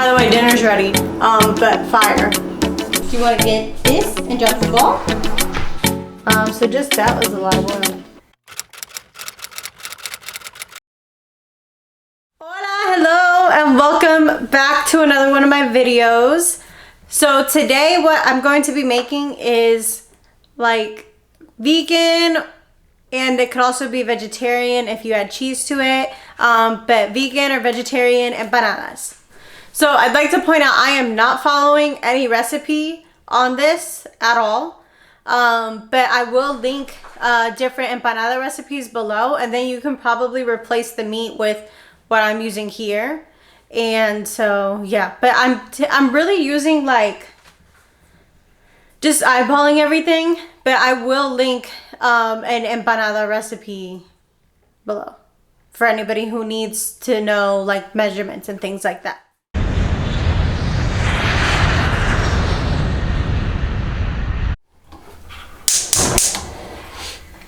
By the way, dinner's ready, but fire. Do you want to get this and drop the ball? So just that was a lot of oil. Hola, hello, and welcome back to another one of my videos. So today what I'm going to be making is like vegan, and it could also be vegetarian if you add cheese to it, but vegan or vegetarian empanadas. So I'd like to point out I am not following any recipe on this at all, but I will link different empanada recipes below, and then you can probably replace the meat with what I'm using here. And so yeah, but I'm really using like just eyeballing everything, but I will link an empanada recipe below for anybody who needs to know like measurements and things like that.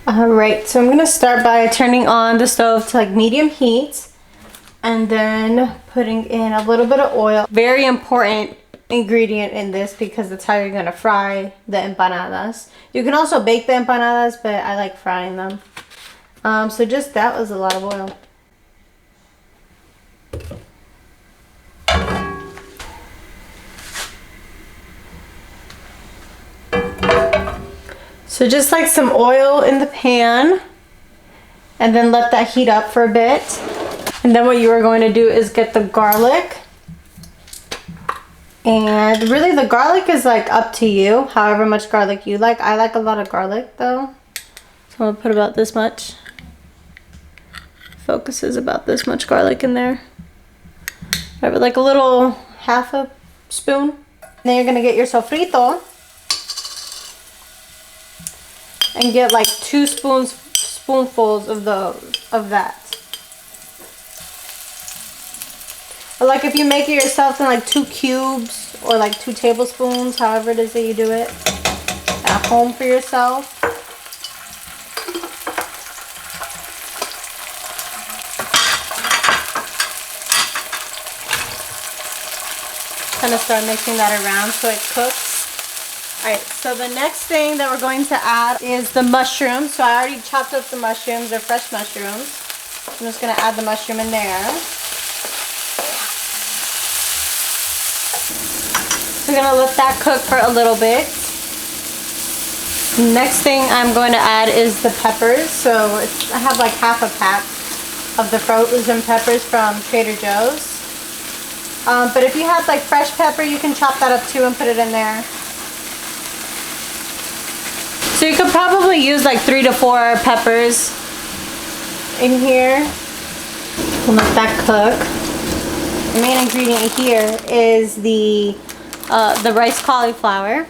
Alright, so I'm gonna start by turning on the stove to like medium heat and then putting in a little bit of oil. Very important ingredient in this because that's how you're gonna fry the empanadas. You can also bake the empanadas, but I like frying them. So just that was a lot of oil. So just like some oil in the pan, and then let that heat up for a bit. And then what you are going to do is get the garlic. And really the garlic is like up to you, however much garlic you like. I like a lot of garlic though. So I'm gonna put about this much. Focuses about this much garlic in there. Whatever, like a little half a spoon. Then you're gonna get your sofrito. And get like 2 spoonfuls of that. Or like if you make it yourself, then like 2 cubes or like 2 tablespoons, however it is that you do it at home for yourself. Kind of start mixing that around so it cooks. Alright, so the next thing that we're going to add is the mushrooms. So I already chopped up the mushrooms. They're fresh mushrooms. I'm just going to add the mushroom in there. So we're going to let that cook for a little bit. Next thing I'm going to add is the peppers. So I have like half a pack of the frozen peppers from Trader Joe's. But if you have like fresh pepper, you can chop that up too and put it in there. So you could probably use like 3 to 4 peppers in here. We'll let that cook. The main ingredient here is the rice cauliflower.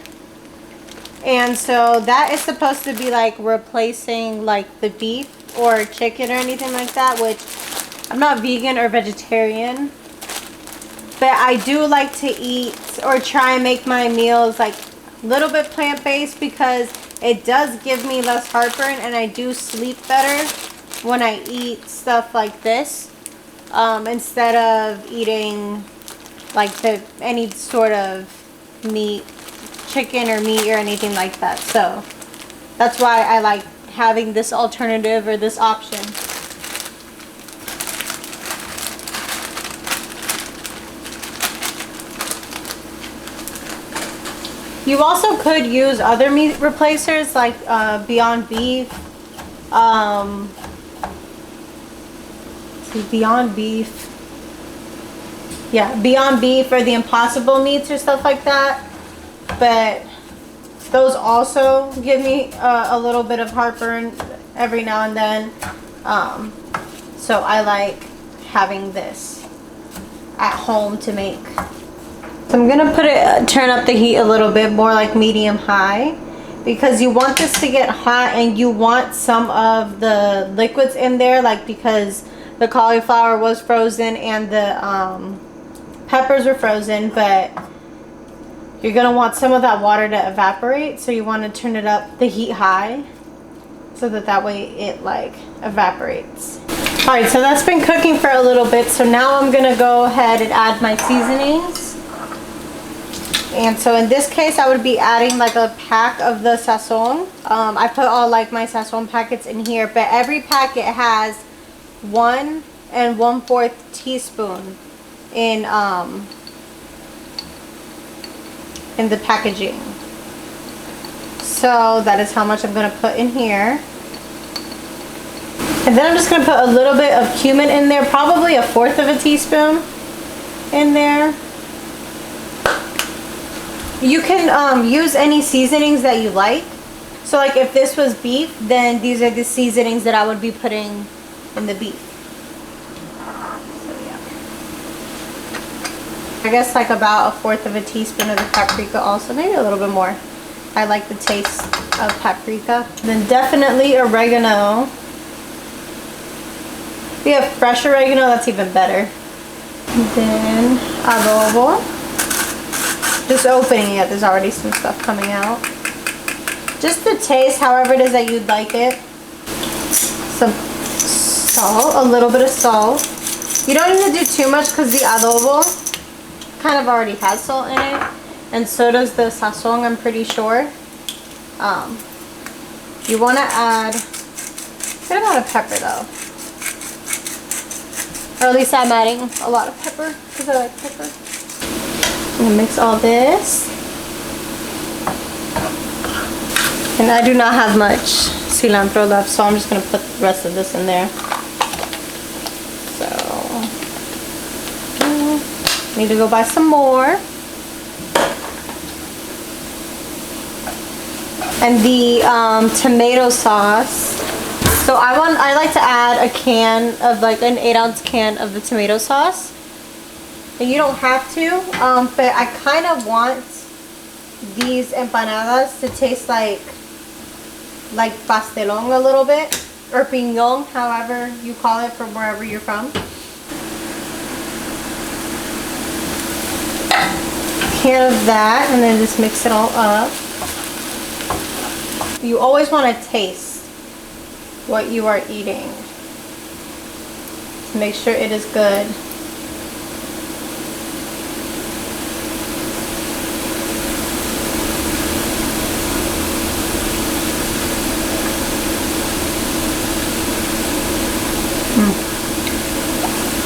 And so that is supposed to be like replacing like the beef or chicken or anything like that, which I'm not vegan or vegetarian. But I do like to eat or try and make my meals like a little bit plant-based because it does give me less heartburn, and I do sleep better when I eat stuff like this instead of eating like any sort of meat, chicken or meat or anything like that. So that's why I like having this alternative or this option. You also could use other meat replacers like Beyond Beef. Beyond Beef. Yeah, Beyond Beef or the Impossible meats or stuff like that. But those also give me a little bit of heartburn every now and then. So I like having this at home to make. So I'm gonna turn up the heat a little bit more, like medium high, because you want this to get hot and you want some of the liquids in there, like because the cauliflower was frozen and the peppers were frozen, but you're gonna want some of that water to evaporate. So you want to turn it up the heat high so that way it like evaporates. All right, so that's been cooking for a little bit. So now I'm gonna go ahead and add my seasonings. And so in this case, I would be adding like a pack of the sazon. I put all like my sazon packets in here, but every packet has 1 1/4 teaspoon in the packaging. So that is how much I'm gonna put in here. And then I'm just gonna put a little bit of cumin in there, probably 1/4 of a teaspoon in there. You can use any seasonings that you like. So like if this was beef, then these are the seasonings that I would be putting in the beef. So yeah. I guess like about 1/4 of a teaspoon of the paprika also, maybe a little bit more. I like the taste of paprika. Then definitely oregano. If you have fresh oregano, that's even better. And then adobo. Just opening it, there's already some stuff coming out. Just the taste, however it is that you'd like it. Some salt, a little bit of salt. You don't need to do too much because the adobo kind of already has salt in it. And so does the sazon, I'm pretty sure. You want to add a good amount of pepper though. Or at least I'm adding a lot of pepper because I like pepper. I'm gonna mix all this. And I do not have much cilantro left, so I'm just gonna put the rest of this in there. So, need to go buy some more. And the tomato sauce. So I like to add a can of like an 8-ounce can of the tomato sauce. And you don't have to, but I kind of want these empanadas to taste like pastelón a little bit, or piñón, however you call it from wherever you're from. Can of that, and then just mix it all up. You always want to taste what you are eating to make sure it is good.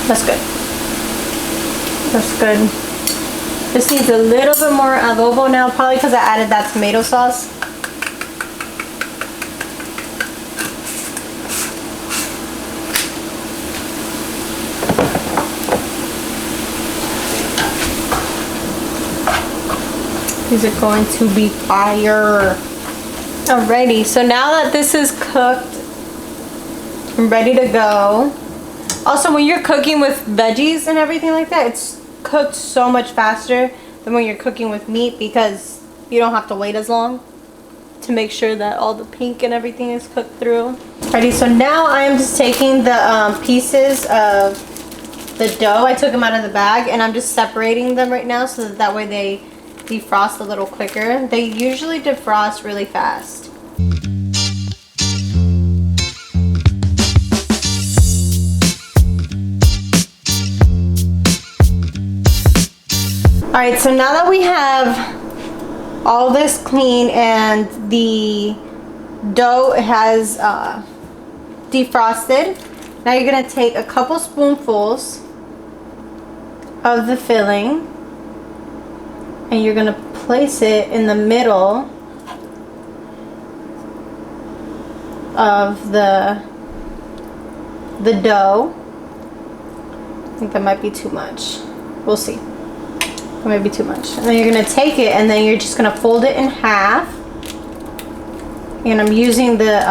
That's good. That's good. This needs a little bit more adobo now, probably because I added that tomato sauce. These are going to be fire. Alrighty, so now that this is cooked, I'm ready to go. Also, when you're cooking with veggies and everything like that, it's cooked so much faster than when you're cooking with meat because you don't have to wait as long to make sure that all the pink and everything is cooked through. Alrighty, so now I'm just taking the pieces of the dough. I took them out of the bag and I'm just separating them right now so that way they defrost a little quicker. They usually defrost really fast. Alright, so now that we have all this clean and the dough has defrosted, now you're going to take a couple spoonfuls of the filling and you're going to place it in the middle of the dough. I think that might be too much. We'll see. Or maybe too much. And then you're going to take it and then you're just going to fold it in half. And I'm using the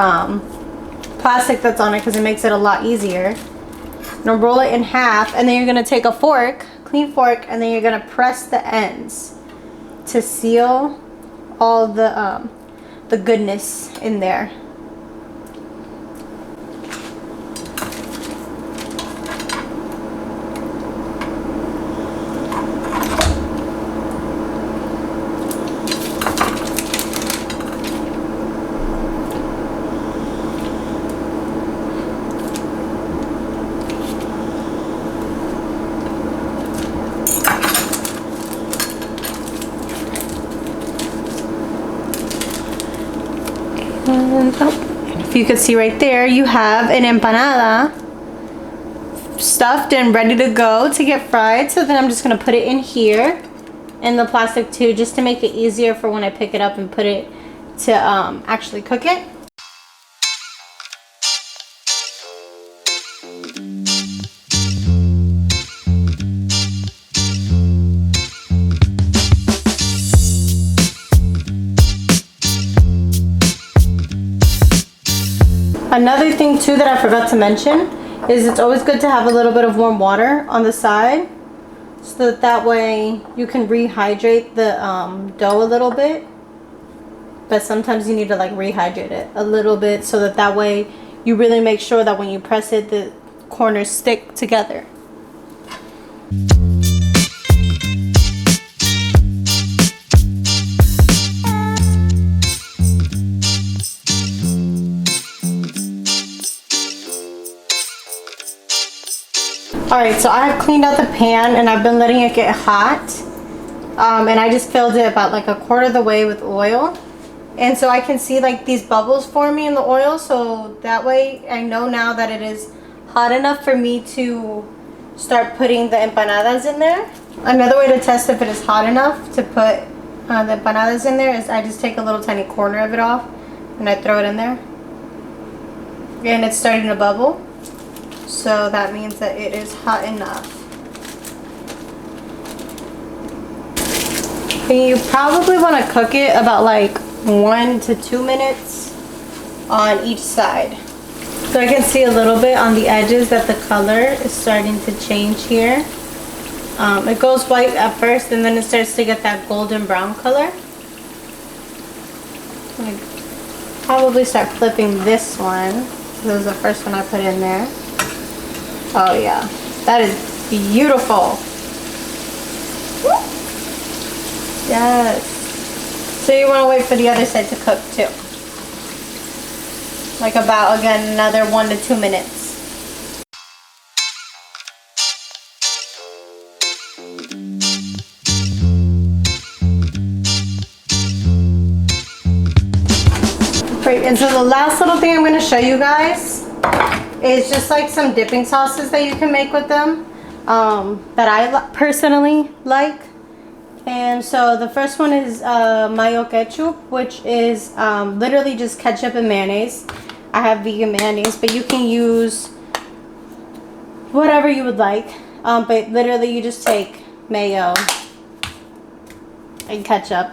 plastic that's on it because it makes it a lot easier. I'm going to roll it in half and then you're going to take a fork, clean fork, and then you're going to press the ends to seal all the goodness in there. And, oh, if you could see right there, you have an empanada stuffed and ready to go to get fried. So then I'm just gonna put it in here in the plastic too, just to make it easier for when I pick it up and put it to actually cook it. Another thing too that I forgot to mention is it's always good to have a little bit of warm water on the side, so that way you can rehydrate the dough a little bit. But sometimes you need to like rehydrate it a little bit, so that way you really make sure that when you press it, the corners stick together. Alright, so I have cleaned out the pan and I've been letting it get hot. And I just filled it about like a quarter of the way with oil. And so I can see like these bubbles forming in the oil, so that way I know now that it is hot enough for me to start putting the empanadas in there. Another way to test if it is hot enough to put the empanadas in there is I just take a little tiny corner of it off and I throw it in there. And it's starting to bubble. So that means that it is hot enough. And you probably want to cook it about like 1 to 2 minutes on each side. So I can see a little bit on the edges that the color is starting to change here. It goes white at first and then it starts to get that golden brown color. I probably start flipping this one. This is the first one I put in there. Oh yeah, that is beautiful. Yes. So you want to wait for the other side to cook too. Like about, again, another 1 to 2 minutes. Great, and so the last little thing I'm going to show you guys is just like some dipping sauces that you can make with them that I personally like. And so the first one is mayo ketchup, which is literally just ketchup and mayonnaise. I have vegan mayonnaise, but you can use whatever you would like. But literally you just take mayo and ketchup.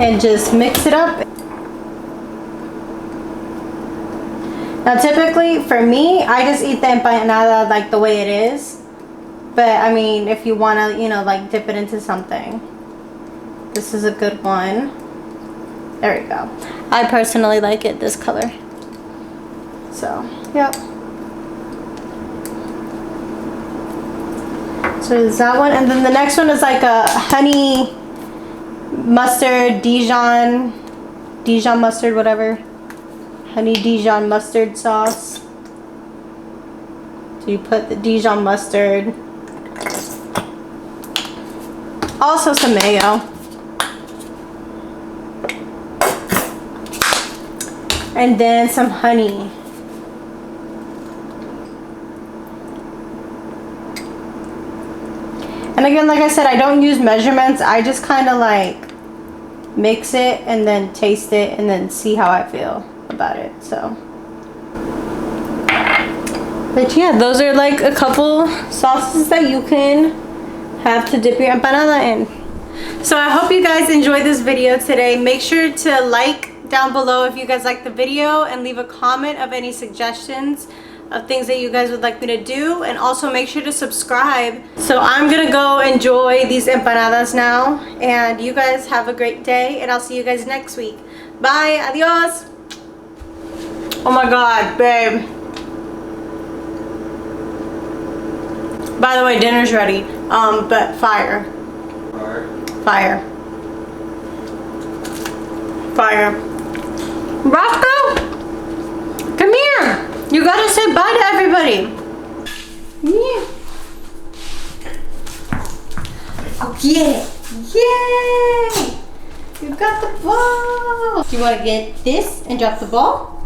And just mix it up. Now typically for me, I just eat the empanada like the way it is. But I mean, if you want to, you know, like dip it into something, this is a good one. There we go. I personally like it this color. So, yep. So there's that one. And then the next one is like a honey mustard, Dijon mustard, whatever. Honey Dijon mustard sauce. So you put the Dijon mustard. Also some mayo. And then some honey. And again, like I said, I don't use measurements. I just kind of like mix it and then taste it and then see how I feel about it. So, but yeah, those are like a couple sauces that you can have to dip your empanada in. So I hope you guys enjoyed this video today. Make sure to like down below if you guys like the video and leave a comment of any suggestions of things that you guys would like me to do, and also make sure to subscribe. So I'm gonna go enjoy these empanadas now, and you guys have a great day, and I'll see you guys next week. Bye, adios. Oh my god, babe, by the way, dinner's ready. But fire. Roscoe, come here. You gotta say bye to everybody. Yeah. Get it. Yay! You got the ball. Do you want to get this and drop the ball?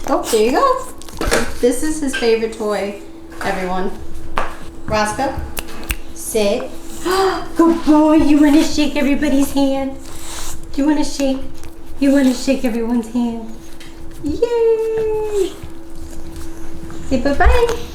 Oh, there you go. This is his favorite toy, everyone. Roscoe, sit. Good boy. You want to shake everybody's hand? Do you want to shake? You want to shake everyone's hand? Yay! Say bye-bye.